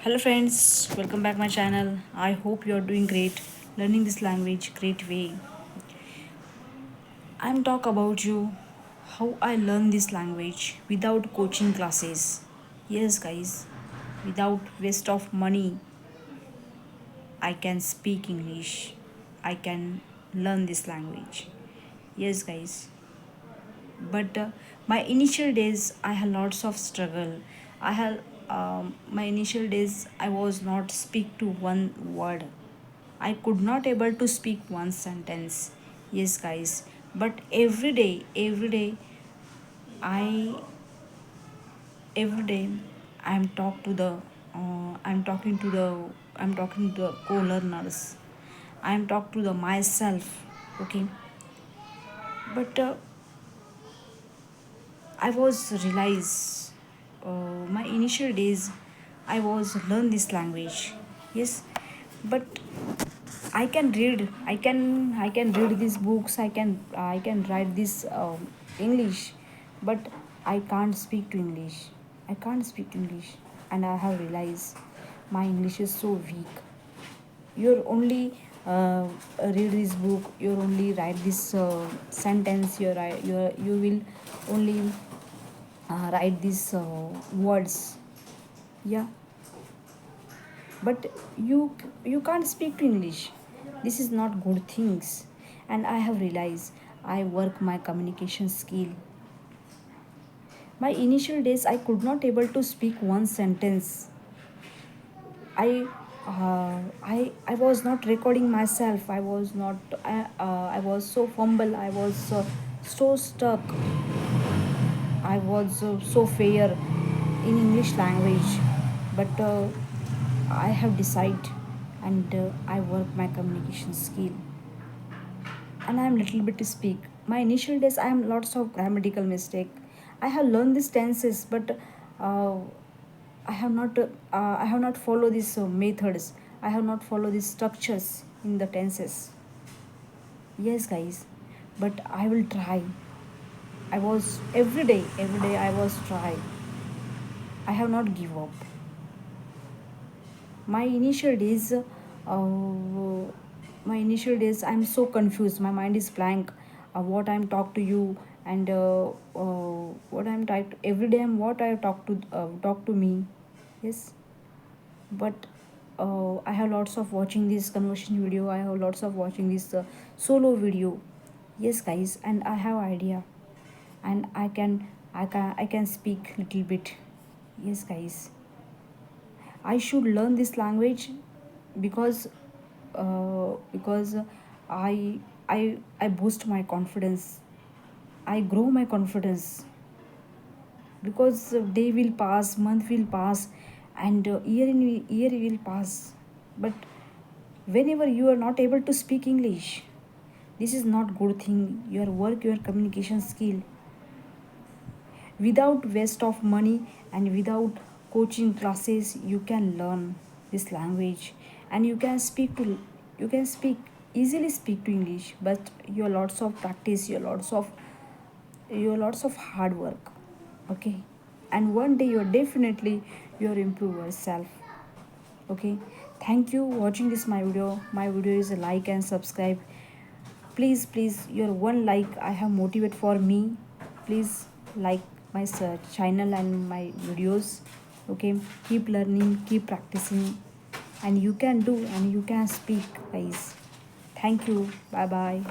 Hello friends, welcome back my channel. I hope you are doing great, learning this language great way. I'm talk about you how I learn this language without coaching classes. Yes guys, without waste of money, I can speak English. I can learn this language. Yes guys, but my initial days I had lots of struggle. I had my initial days I was not speak to one word. I could not able to speak one sentence. Yes, guys. But every day, I every day I'm talk to the I'm talking to the I'm talking to the co-learners. I'm talk to the myself. Okay, but I was realize my initial days I was learn this language. Yes, but I can read these books. I can write this English, but I can't speak to English. I can't speak English, and I have realized my English is so weak. You're only read this book. You only write this sentence. You will only write these words. Yeah, but you can't speak to English. This is not good things, and I have realized I work my communication skill. My initial days I could not able to speak one sentence. I was not recording myself. I was so fumble. I was so stuck. I was so fair in English language, but I have decided, and I work my communication skill, and I am little bit to speak. My initial days I am lots of grammatical mistake. I have learned these tenses, but uh, I have not follow these methods. I have not follow these structures in the tenses. Yes, guys, but I will try. I was every day I was try. I have not give up. My initial days, my initial days, I'm so confused. My mind is blank. What I'm talk to you, and what I'm type every day. I'm what I talk to me. Yes, but I have lots of watching this conversation video. I have lots of watching this solo video. Yes, guys, and I have idea, and I can speak little bit. Yes, guys, I should learn this language because because I I boost my confidence. I grow my confidence because day will pass, month will pass, and year will pass. But whenever you are not able to speak English, this is not good thing. Your work, your communication skill, without waste of money and without coaching classes, you can learn this language, and you can speak easily speak to English, but your lots of practice, your lots of hard work. Okay, and one day you're definitely you're improve yourself. Okay, thank you watching this my video is a like and subscribe. Please your one like I have motivate for me. Please like my channel and my videos. Okay, keep learning, keep practicing, and you can do and you can speak, guys. Thank you. Bye bye.